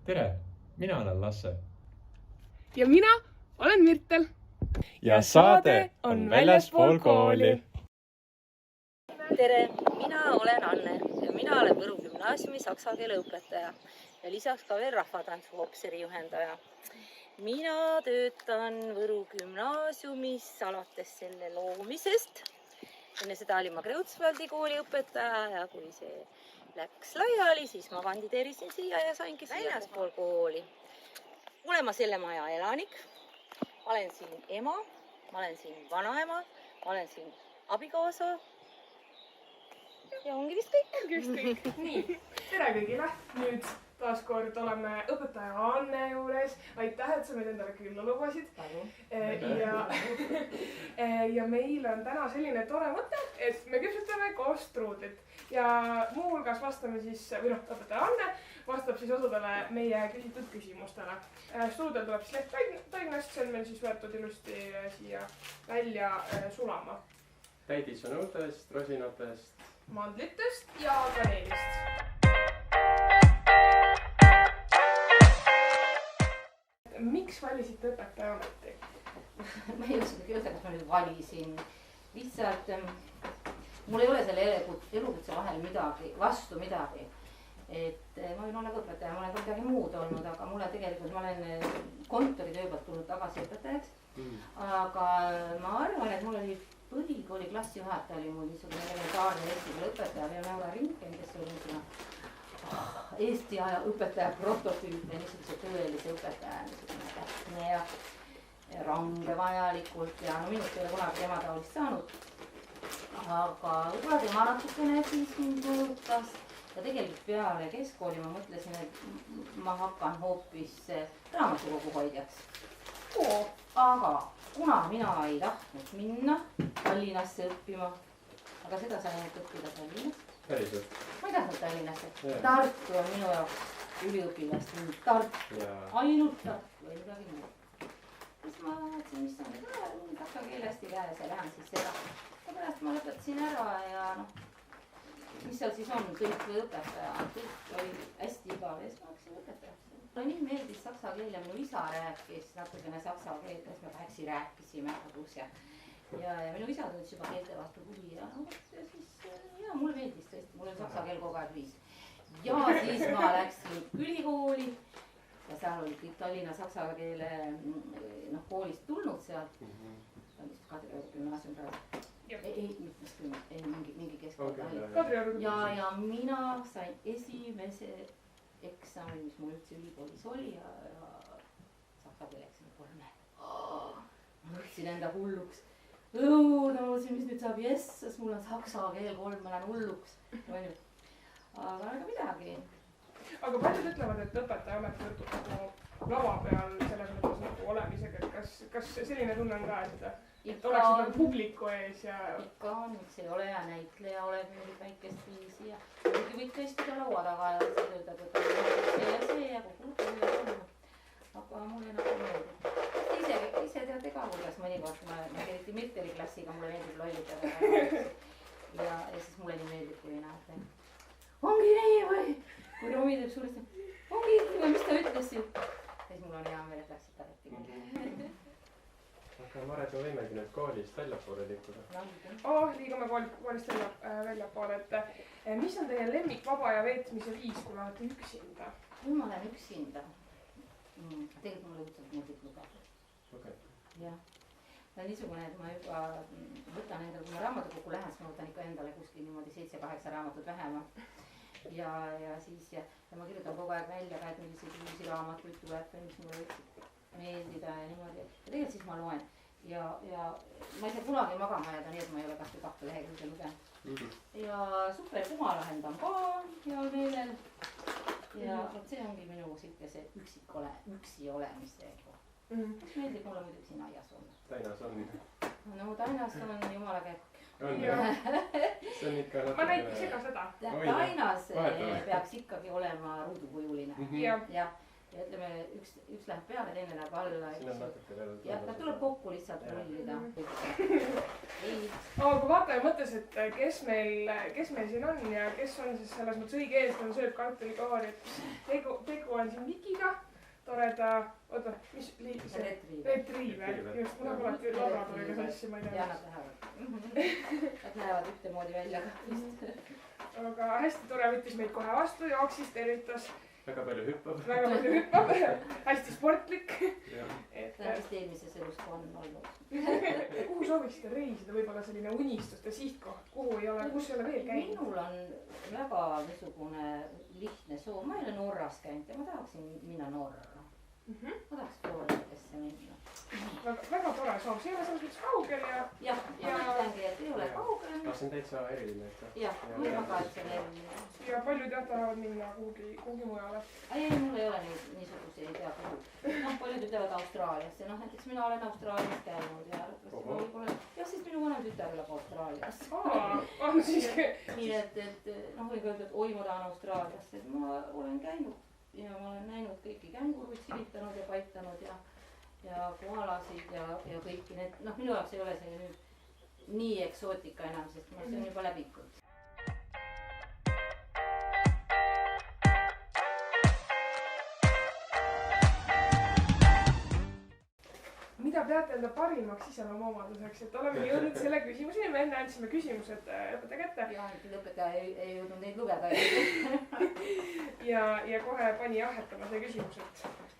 tere, mina olen Lasse. Ja mina olen Mirtel. Ja saade on väljaspool kooli. Tere, mina olen Anne ja mina olen Võru gümnaasiumi saksa keele õpetaja ja lisaks ka veel rahvatantsu hoopseri juhendaja. Mina töötan Võru gümnaasiumis alates selle loomisest. Enne seda olin ma Kreutzwaldi kooli õpetaja ja kui see läks laiali, siis ma kandideerisin siia ja saingi väljaspool kooli. Olen ma selle maja elanik. Ma olen siin ema, ma olen siin vanaema, ma olen siin abikaasa. Ja ongi vist kõik. Nii, tere kõigile. Nüüd taaskord oleme õpetaja Anne juures. Aitäh, et sa meid endale külla lubasid. Ja meil on täna selline tore mõte, et me küpsetame koos truudlit. Ja muuhulgas vastame siis, õpetaja Anne vastab siis osadele meie küsitud küsimustele. Struudel tuleb siis Leht-Tagnast, see on meil siis võetud ilusti siia välja sulama. Täidisõnudest, rosinatest, mandlitest ja kaneelist. Miks valisite õpetaja ameti? Ma ei oska öelda, kas ma nüüd valisin. Lihtsalt mul ei ole selle elukutse vahel vastu midagi. Et ma võin olla õpetaja, ma olen ka midagi muud olnud, aga mulle tegelikult ma olen kontoritöö pealt tulnud tagasi õpetajaks. Aga ma arvan, et mul oli põhikooli klassijuhataja oli mul niisugune elementaarne eesti keele õpetaja, Leonora Rinken, kes oli niisugune Eesti aja õpetaja prototüüp ja niisuguse tõelise õpetaja, niisugune täpne ja range vajalikult ja minust ei ole kunagi tema taolist saanud. Aga võib-olla tema natukene siis mind mõjutas ja tegelikult peale keskkooli ma mõtlesin, et ma hakkan hoopis raamatukogu hoidjaks. Aga kuna mina ei tahtnud minna Tallinnasse õppima, aga seda sain nüüd õppida Tallinnas. Päriselt? Ma ei tahtnud Tallinnasse. Tartu on minu jaoks üliõpilast. Tartu. Ainult Tartu või midagi muud. Siis ma vaatasin, mis on nüüd saksa keelesti käes ja lähen siis seda. Ja pärast ma lõpetasin ära ja mis seal siis on, kõik või õpetaja. Kõik oli hästi igav ja siis ma hakkasin õpetaja. Mulle nii meeldis saksa keel ja minu isa rääkis natukene saksa keelt, siis me vähksi rääkisime kodus ja minu isa tundis juba keelte vastu huvi ja siis mulle meeldis tõesti, mul oli saksa keel kogu aeg viis. Ja siis ma läksin ülikooli ja seal oli kõik Tallinna saksa keele koolist tulnud sealt. Ta on vist Kadrioru gümnaasium praegu. Ei, mingi keskkool. Ja mina sain esimese eksami, mis mul üldse ülikoolis oli ja saksa keele eksami 3. Ma võtsin enda hulluks. Mis nüüd saab sest mul on saksa keel 3, ma lähen hulluks. Aga midagi. Aga paljud ütlevad, et õpetaja amet võrdub lava peal selles mõttes olemisega. Kas selline tunne on ka, et oleksid publiku ees ja... Ikka on, miks ei ole ja näitleja oled mingit väikest viisi ja võid tõesti ka laua taga ja töötab, et see ja kogu on. Aga mulle meeldib. Ise teate ka, kuidas mõnikord, ma eriti Mirteli klassiga, mulle meeldib lollitada. Ja siis mulle nii meeldib, kui näete. Ongi nii või? Kui Romi teeb suuresti, ongi nii või, mis ta ütles siin? Siis mul on hea meel, et läksid tarveti. Aga Maret, me võimegi nüüd koolist väljapoole liikuda. Liigume koolist väljapoole, et mis on teie lemmik vaba aja veetmise viis, kui olete üksinda? Kui ma olen üksinda, tegelikult mulle üldse meeldib lugeda. Jah, ta on niisugune, et ma juba võtan endale, kui ma raamatukokku lähen, siis ma võtan ikka endale kuskil niimoodi 7-8 raamatut vähemalt. Ja ma kirjutan kogu aeg välja ka, et milliseid uusi raamatuid tuleb, mis mulle võiksid meeldida ja niimoodi. Ja tegelikult siis ma loen. Ja ma ei saa kunagi magama jääda nii, et ma ei ole kahte 2 lehekülge lugenud. Ja super puha lahendan ka hea meelel. Ja see ongi minu siuke see üksi olemise koht. Mis meeldib mulle muidugi siin aias olla. Tainas on. No Tainas on jumala käkk. On jah. See on ikka ma näitasin ka seda. Tainas peaks ikkagi olema ruudukujuline. ja ütleme, üks läheb peale, teine läheb alla. Siin on natuke veel. Ja ta tuleb kokku lihtsalt rullida. Aga kui vaataja mõttes, et kes meil siin on ja kes on siis selles mõttes õige eestlane sööb kartulikoori, et tegu on siin Vikiga, toreda, oota, mis liik see? Retriiver. Just, mul on alati labradoriga sassi, ma ei tea. Ja nad lähevad. Nad näevad ühtemoodi välja vist. Aga hästi tore võttis meid kohe vastu, jooksis, tervitas. Väga palju hüppab. Hästi sportlik. Ta vist eelmises elus ka on olnud. Kuhu sooviksite reisida? Võib-olla selline unistuste sihtkoht, kus ei ole veel käinud? Minul on väga niisugune lihtne soov. Ma ei ole Norras käinud ja ma tahaksin minna Norra. Ma tahaks Floridesse minna. Väga tore soov. See ei ole selles mõttes kaugel ja... Jah, ma mõtlengi, et ei ole kaugel. See on täitsa eriline. Jah, ma väga et see on eriline. Ja paljud jah tahavad minna kuhugi mujale. Ei, mul ei ole niisuguse ei tea kuhu. Paljud ütlevad Austraaliasse. Näiteks mina olen Austraalias käinud ja siis minu vanem tütar elab Austraalias. On siiski. Nii et võin öelda, et oi, ma tahan Austraaliasse. Ma olen käinud ja ma olen näinud kõiki känguruid silitanud ja paitanud ja koalasid ja kõiki need. Minu jaoks ei ole see nüüd nii eksootika enam, sest see on juba läbikud. Mida peate enda parimaks iseloomuomaduseks, et oleme jõudnud selle küsimuseni, me enne andsime küsimused õpetaja kätte. Ja õpetaja ei jõudnud neid lugeda. Ja kohe pani jahetama see küsimus,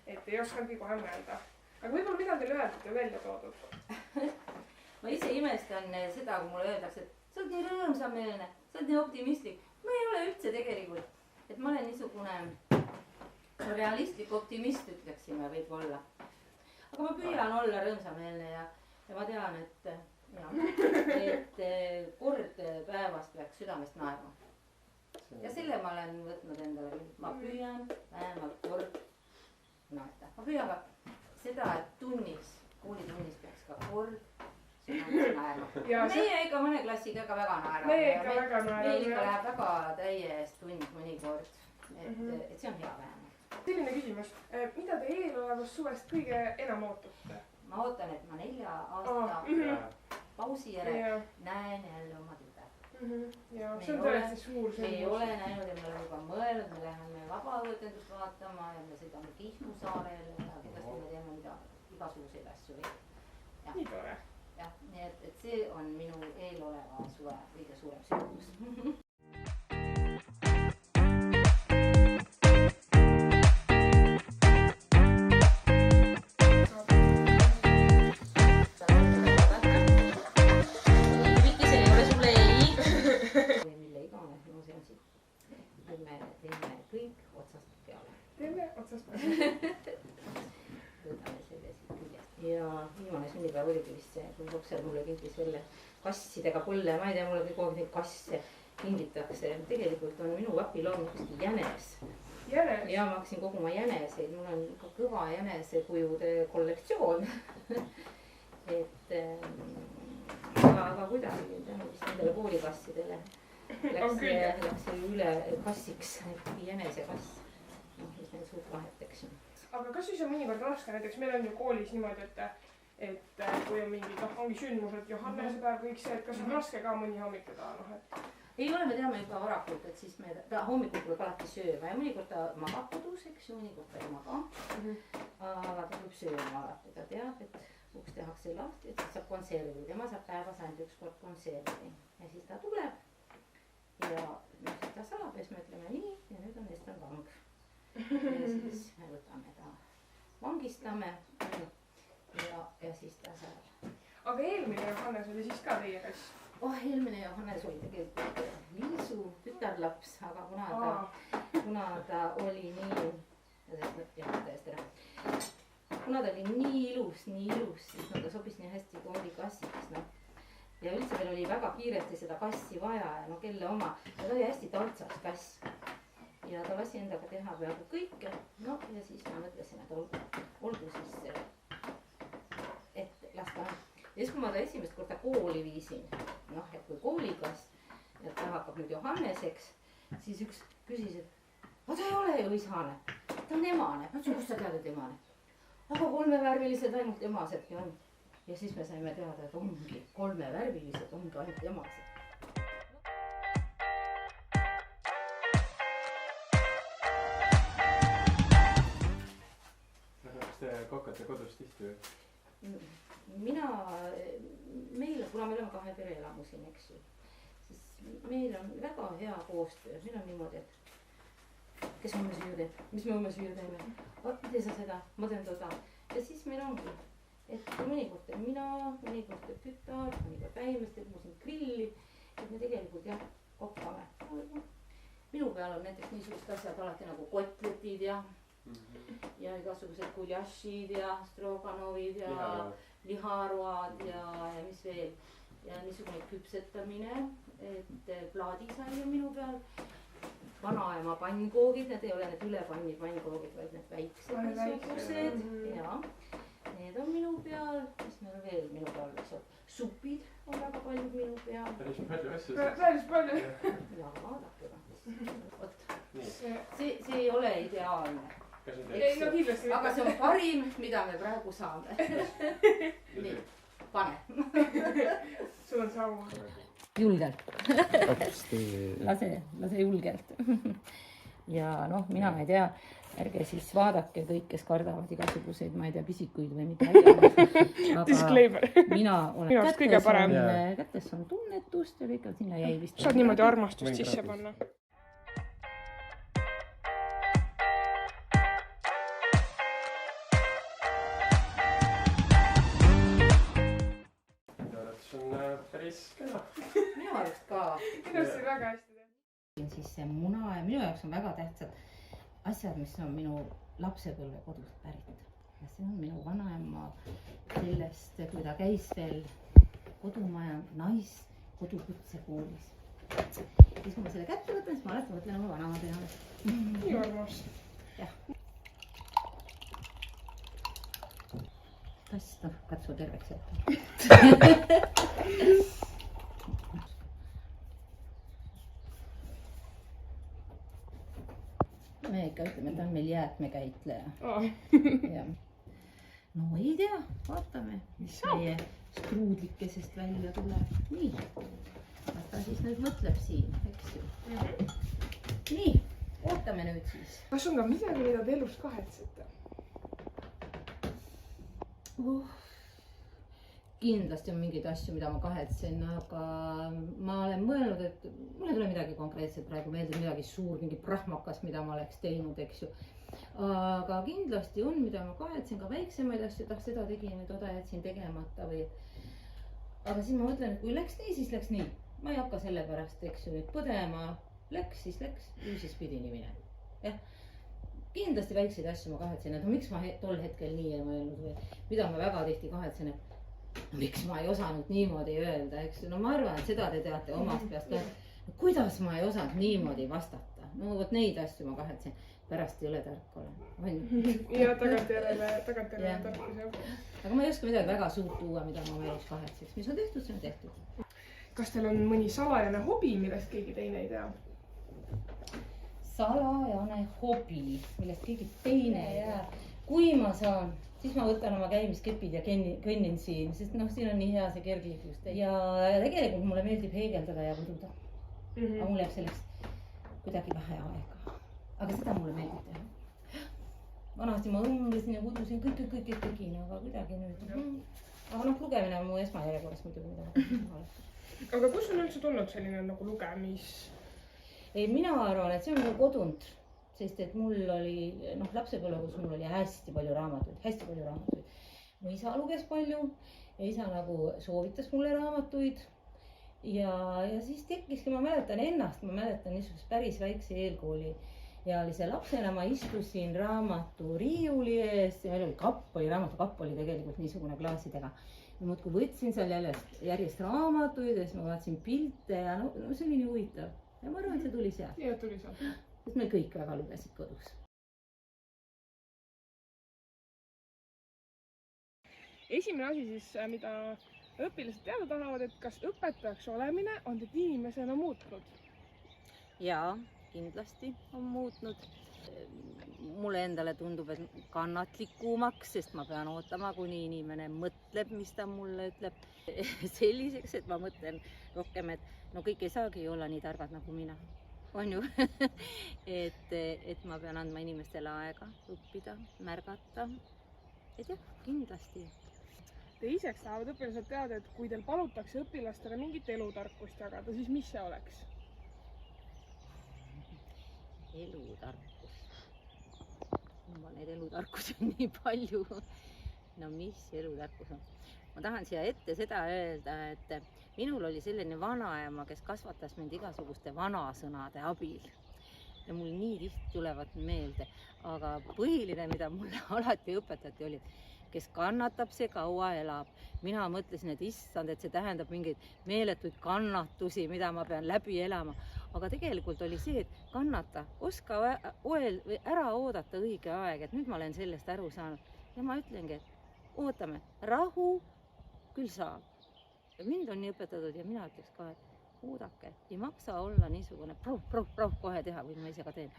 et ei oskanudki kohe mõelda. Aga võib-olla mida teile öeldud ja välja toodud? Ma ise imestan seda, kui mulle öeldakse, et sa oled nii rõõmsameelne, sa oled nii optimistlik. Ma ei ole üldse tegelikult, et ma olen niisugune realistlik optimist, ütleksime võib-olla. Aga ma püüan olla rõõmsameelne ja ma tean, et kord päevast peaks südamest naerma. Ja selle ma olen võtnud endale. Ma püüan vähemalt kord naerda. Ma püüan ka seda, et koolitunnis peaks ka kord südamest naerma. Meie ikka mõne klassiga ka väga naerame. Meil ikka läheb väga täies tund mõnikord. Et see on hea vähemalt. Selline küsimus, mida te eelolevast suvest kõige enam ootate? Ma ootan, et ma 4 aasta pausi järel näen jälle oma tütar. Ja see on tõesti suur sündmus. Me ei ole näinud ja me oleme juba mõelnud, me läheme vabaõetendust vaatama ja me sõidame Kihnu saarele ja kindlasti me teeme igasuguseid asju. Nii tore. Jah, nii et see on minu eeloleva suve kõige suurem sündmus. Teeme kõik otsast peale. Võtame selle siit küljest. Ja viimane sünnipäev oligi vist see, kui Hopser mulle kingis selle kassidega põlle. Ma ei tea, mulle kogu aeg neid kasse kingitakse. Tegelikult on minu vapiloom ükski jänes. Ja ma hakkasin koguma jäneseid. Mul on ka kõva jänesekujude kollektsioon. Aga kuidagi tänu vist nendele koolikassidele läks üle kassiks, jänesekass, mis neil suurt vaheteks. Aga kas siis on mõnikord raske, näiteks meil on ju koolis niimoodi, et kui on mingi, ongi sündmused, Johannesepäev, kõik see, et kas on raske ka mõni hommitada? Ei ole, me teame juba varakult, et siis ta hommikul tuleb alati sööma ja mõnikord ta magab kodus, eks ju, mõnikord ta ei maga. Aga ta tuleb sööma alati, ta teab, et uks tehakse lahti, et siis saab konservi. Tema saab päevas ainult üks kord konservi ja siis ta tuleb. Ja siis ta salapes, me ütleme nii ja nüüd on Ester vang. Ja siis me võtame ta, vangistame ja siis ta seal. Aga eelmine Johannes oli siis ka teie kass? Eelmine Johannes oli tegelikult Liisu tütarlaps, aga kuna ta oli nii, kuna ta oli nii ilus, siis ta sobis nii hästi koolikassiks. Ja üldse veel oli väga kiiresti seda kassi vaja ja kelle oma. Ta oli hästi taltsas kass. Ja ta lasi endaga teha peaaegu kõike. Ja siis ma mõtlesin, et olgu siis, et las ta. Ja siis kui ma ta esimest korda kooli viisin, et kui koolikass ja ta hakkab nüüd Johanneseks, siis üks küsis, et ta ei ole ju isane. ta on emane. Ma ütlesin, kust sa tead, et emane? Aga 3-värvilised ainult emasedki on. Ja siis me saime teada, et ongi 3-värvilised ongi ainult emased. Kas te kokate kodus tihti või? Meil, kuna me oleme 2 pereelamu siin, eks ju, siis meil on väga hea koostöö. Meil on niimoodi, et kes homme süüa teeb, mis me homme süüa teeme. Tee sa seda, ma teen toda. Ja siis meil ongi, et mõnikord teen mina, mõnikord teeb tütar, mõnikord päimes teeb mu siin grilli. Et me tegelikult jah, kokkame. Minu peal on näiteks niisugused asjad alati nagu kotletid ja igasugused guljašid ja stroganovid ja liharoad ja mis veel. Ja niisugune küpsetamine, et plaadisain on minu peal. Vanaema pannkoogid, need ei ole need ülepanni pannkoogid, vaid need väiksed niisugused. Ja need on minu peal. Mis meil on veel minu peal? Supid on väga paljud minu peal. Päris palju asju. Päris palju. Ja vaadake. See ei ole ideaalne. Ei, no kindlasti. Aga see on parim, mida me praegu saame. Nii, pane. Sul on saun. Julgelt. Lase julgelt. Ja noh, mina ei tea, ärge siis vaadake kõik, kes kardavad igasuguseid, ma ei tea, pisikuid või midagi. Disclaimer. Mina olen kätes on tunnetust ja kõik on sinna jäi vist. Saad niimoodi armastust sisse panna. Päris kena. Minu arust ka. Kindlasti väga hästi teha. Siis see muna ja minu jaoks on väga tähtsad asjad, mis on minu lapsepõlve kodust pärit. Ja see on minu vanaema sellest, kui ta käis veel kodumaja kodukutsekoolis. Siis kui ma selle kätte võtan, siis ma alati mõtlen oma vanaema peale. Nii armas. Jah. Kass, katsu terveks jätta. Me ikka ütleme, et on meil jäätmekäitleja. No ei tea, vaatame, mis meie struudlikesest välja tuleb. Nii, ta siis nüüd mõtleb siin, eks ju. Nii, ootame nüüd siis. Kas on ka midagi, mida te elust kahetsete? Kindlasti on mingeid asju, mida ma kahetsen, aga ma olen mõelnud, et mul ei tule midagi konkreetselt praegu meelde, midagi suur, mingi prahmakas, mida ma oleks teinud, eks ju. Aga kindlasti on, mida ma kahetsen, ka väiksemaid asju, et seda tegin, et oda jätsin tegemata või. Aga siis ma mõtlen, et kui läks nii, siis läks nii. Ma ei hakka selle pärast, eks ju, nüüd põdema. Läks, siis läks, siis pidi nii minema. Jah. Kindlasti väikseid asju ma kahetsen, et miks ma tol hetkel nii ei mõelnud või mida ma väga tihti kahetsen, et miks ma ei osanud niimoodi öelda, eks ju. No ma arvan, et seda te teate omast peast ka. Kuidas ma ei osanud niimoodi vastata? No võt neid asju ma kahetsen. Pärast ei ole tark olen. Ja tagantjärele tarkus jah. Aga ma ei oska midagi väga suurt tuua, mida ma elus kahetseks. Mis on tehtud, see on tehtud. Kas teil on mõni salajane hobi, millest keegi teine ei tea? Salajane hobi, millest keegi teine ei tea. Kui ma saan, siis ma võtan oma käimiskepid ja kõnnin siin, sest noh, siin on nii hea see kergliiklust. Ja tegelikult mulle meeldib heegeldada ja võduda. Aga mul jääb selleks kuidagi vähe aega. Aga seda mulle meeldib teha. Vanasti ma õmblesin ja kudusin, kõik tegin, aga kuidagi nüüd. Aga noh, lugemine on mu esmajärjekorras muidugi, mida ma olen. Aga kus on üldse tulnud selline nagu lugemis? Ei, mina arvan, et see on mu kodunt. Sest et mul oli, noh, lapsepõlve, kus mul oli hästi palju raamatuid. Mu isa luges palju ja isa nagu soovitas mulle raamatuid. Ja siis tekkiski, ma mäletan niisugust päris väikse eelkooli. Ja oli see lapsena, ma istusin raamatu riiuli ees ja meil oli raamatukapp oli tegelikult niisugune klaasidega. Ja muudkui võtsin seal järjest raamatuid ja siis ma vaatasin pilte ja no see oli nii huvitav. Ja ma arvan, et see tuli sealt. Ja tuli sealt. Sest meil kõik väga lugesid kodus. Esimene asi siis, mida õpilased teada tahavad, et kas õpetajaks olemine on teid inimesena muutnud? Jaa, kindlasti on muutnud. Mulle endale tundub, et kannatlikumaks, sest ma pean ootama, kuni inimene mõtleb, mis ta mulle ütleb. Selliseks, et ma mõtlen rohkem, et no kõik ei saagi olla nii targad nagu mina. On ju? et ma pean andma inimestele aega õppida, märgata. Et jah, kindlasti. Teiseks tahavad õpilased teada, et kui teil palutakse õpilastele mingit elutarkust jagada, siis mis see oleks? Elutarkus. Neid elutarkusi on nii palju. No mis elutarkus on? Ma tahan siia ette seda öelda, et minul oli selline vanaema, kes kasvatas mind igasuguste vanasõnade abil. Ja mul nii tihti tulevad meelde. Aga põhiline, mida mulle alati õpetati, oli, kes kannatab, see kaua elab. Mina mõtlesin, et issand, et see tähendab mingeid meeletuid kannatusi, mida ma pean läbi elama. Aga tegelikult oli see, et kannata, oska ära oodata õige aeg, et nüüd ma olen sellest aru saanud. Ja ma ütlengi, et ootame, rahu küll saab. Ja mind on nii õpetatud ja mina ütleks ka, et oodake, ei maksa olla niisugune proov kohe teha, või ma ise ka teen.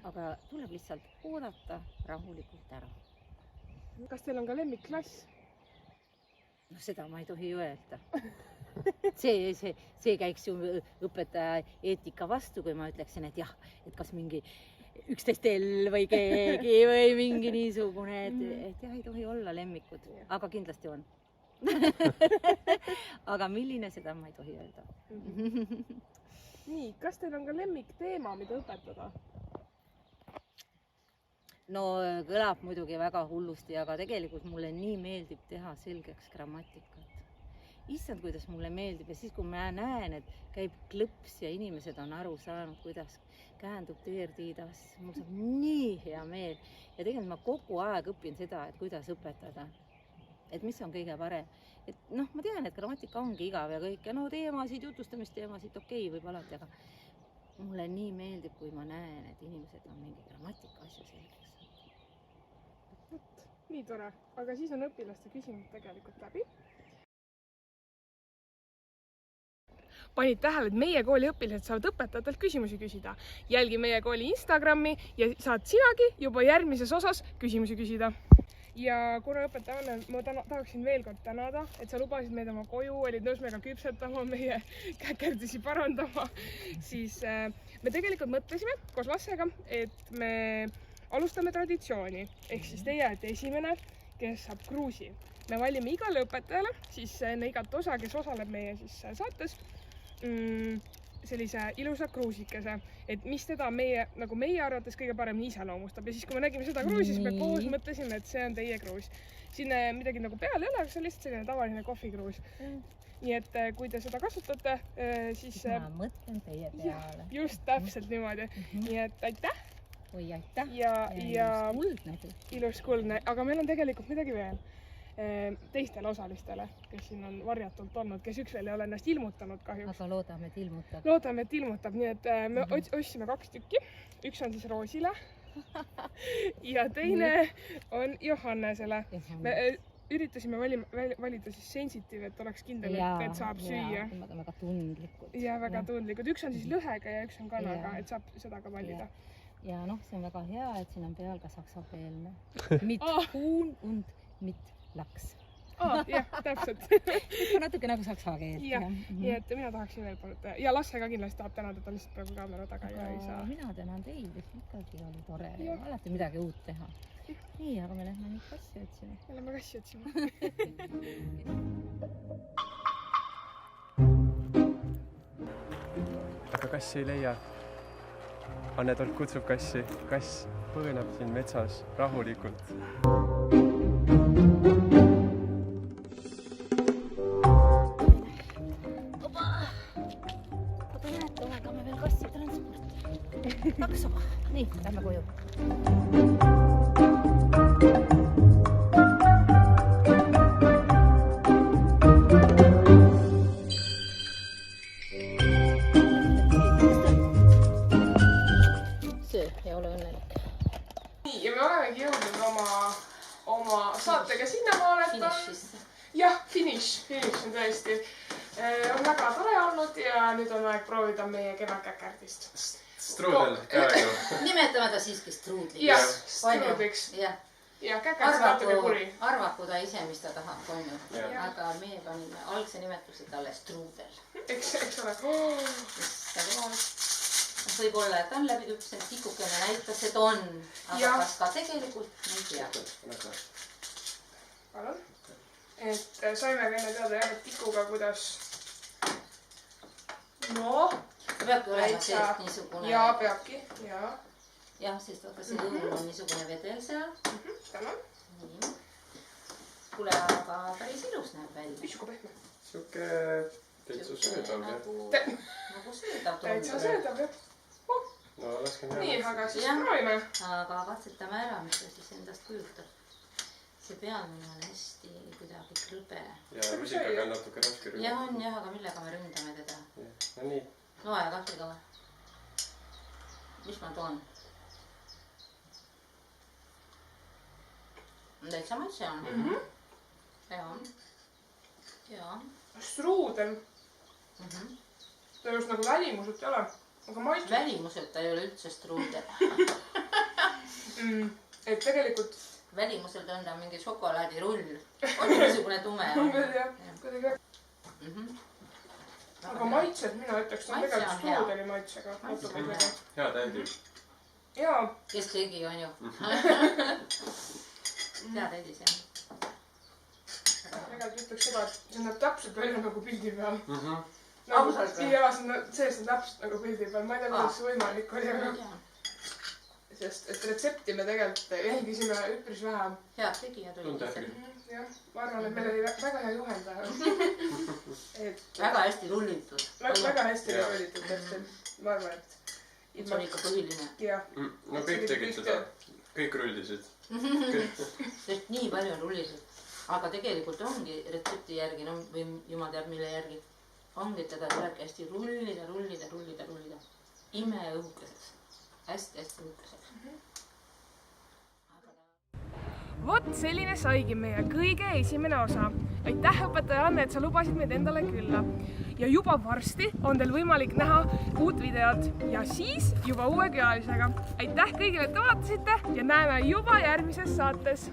Aga tuleb lihtsalt oodata rahulikult ära. Kas teil on ka lemmikklass? No seda ma ei tohi öelda. See käiks ju õpetaja eetika vastu, kui ma ütleksin, et jah, et kas mingi 11L või keegi või mingi niisugune, et jah, ei tohi olla lemmikud, aga kindlasti on. Aga milline, seda ma ei tohi öelda. Nii, kas teil on ka lemmikteema, mida õpetada? No kõlab muidugi väga hullusti, aga tegelikult mulle nii meeldib teha selgeks grammatikat. Issand, kuidas mulle meeldib ja siis, kui ma näen, et käib klõps ja inimesed on aru saanud, kuidas kähendub teertiidas, mul saab nii hea meel. Ja tegelikult ma kogu aeg õpin seda, et kuidas õpetada. Et mis on kõige parem. Et noh, ma tean, et grammatika ongi igav ja kõik. Ja no teemasid, jutustamisteemasid, okei, võib alati, aga mulle nii meeldib, kui ma näen, et inimesed on mingi grammatika asju selgeks. Nii tore. Aga siis on õpilaste küsimus tegelikult läbi. Panid tähele, et meie kooli õpilased saavad õpetajatelt küsimusi küsida. Jälgi meie kooli Instagrami ja saad sinagi juba järgmises osas küsimusi küsida. Ja kuna õpetaja Anne, ma tahaksin veel kord tänada, et sa lubasid meid oma koju, olid nõus meiega küpsetama, meie käkerdisi parandama. Siis me tegelikult mõtlesime koos Lassega, et me alustame traditsiooni. Ehk siis teie olete esimene, kes saab kruusi. Me valime igale õpetajale, siis enne igat osa, kes osaleb meie saates, sellise ilusa kruusikese, et mis teda meie arvates kõige paremini iseloomustab. Ja siis, kui me nägime seda kruusi, siis me koos mõtlesime, et see on teie kruus. Siin midagi nagu peal ei ole, see on lihtsalt selline tavaline kohvikruus. Nii et kui te seda kasutate, siis... Ma mõtlen teie peale. Just täpselt niimoodi. Nii et aitäh! Oi, aitäh! Ja kuldne. Ilus kuldne. Aga meil on tegelikult midagi veel teistele osalistele, kes siin on varjatult olnud, kes üks veel ei ole ennast ilmutanud kahjuks. Aga loodame, et ilmutab. Loodame, et ilmutab. Nii et me ostsime 2 tükki. Üks on siis Roosile ja teine on Johannesele. Me üritasime valida siis sensitiiv, et oleks kindel, et saab süüa. Väga tundlikud. Ja väga tundlikud. Üks on siis lõhega ja üks on kanaga, et saab seda ka valida. Ja noh, see on väga hea, et siin on peal ka saksakeelne. Mit Huhn und mit Laks. Jah, täpselt. Natuke nagu saksa keelt. Nii et mina tahaksin veel paluda. Ja Lasse ka kindlasti tahab tänada, ta lihtsalt praegu kaamera taga ja ei saa. Mina tänan teid, et ikkagi oli tore. Alati midagi uut teha. Nii, aga me lähme nüüd kassi otsima. Me lähme kassi otsima. Aga kassi ei leia. Anne Tolk kutsub kassi. Kass põõnab siin metsas rahulikult. Takso. Nii, lähme koju. Söö ja ole õnnelik. Nii, ja me olemegi jõudnud oma saatega sinnamaale, et Finishisse. Jah, finish on tõesti. On väga tore olnud ja nüüd on aeg proovida meie kevadkäkerdist. Strudel, peaaegu. Nimetame ta siiski struudliks. jah, struudliks. ja käkes natuke kuri. Arvaku ta ise, mis ta tahab, on ju. Aga meie panime algse nimetuse talle struudel. Eks ole. Võib-olla, et ta on läbi küpsenud, tikukene näitas, et on. Aga kas ka tegelikult, ma ei tea. Palun. Et saime ka enne teada jah, et tikuga, kuidas... No. Ta peabki olema seest niisugune... Jaa, peabki. Jah, sest vaata see õun on niisugune vedel seal. Tänan. Nii. Kuule, aga päris ilus näeb välja. Pissuga pehme. Siuke täitsa söödav, jah. Nagu söödav tundub. Täitsa söödav, jah. No, lasken hea. Nii, aga siis proovime. Aga katsetame ära, mis ta siis endast kujutab. See pealmine on hästi kuidagi krõbe. Ja rusikaga on natuke raske ründada. Jah, on jah, aga millega me ründame teda? No nii. Noa ja kahvliga või? Mis ma toon? Täitsa maitse on. Jaa. Struudel. Ta just nagu välimuselt ei ole. Aga maitse... Välimuselt ta ei ole üldse struudel. Et tegelikult... Välimuselt on ta mingi šokolaadirull. On niisugune tume. On küll jah, kuidagi. Aga maitset mina ütleks, on tegelikult struudeli maitsega. Hea tädi. Jaa. Kes tegi, on ju? Hea tädi see. Tegelikult ütleks seda, et see näeb täpselt välja nagu pildi peal. Ausalt või? Jaa, see on täpselt nagu pildi peal. Ma ei tea, kuidas see võimalik oli, aga... Sest et retsepti me tegelikult jälgisime üpris vähe. Head tegijad olid. Jah, ma arvan, et meil oli väga hea juhendaja. Väga hästi rullitud. Väga hästi rullitud, tõesti. Ma arvan, et... See on ikka põhiline. Jah. No kõik tegid seda. Kõik rullisid. Sest nii palju on rullisid. Aga tegelikult ongi retsepti järgi, no või jumal teab mille järgi, ongi teda tulebki hästi rullida. Ime õhukeseks. Hästi õhukeseks. Vot selline saigi meie kõige esimene osa. Aitäh, õpetaja Anne, et sa lubasid meid endale külla. Ja juba varsti on teil võimalik näha uut videot ja siis juba uue külalisega. Aitäh kõigile, et te vaatasite ja näeme juba järgmises saates.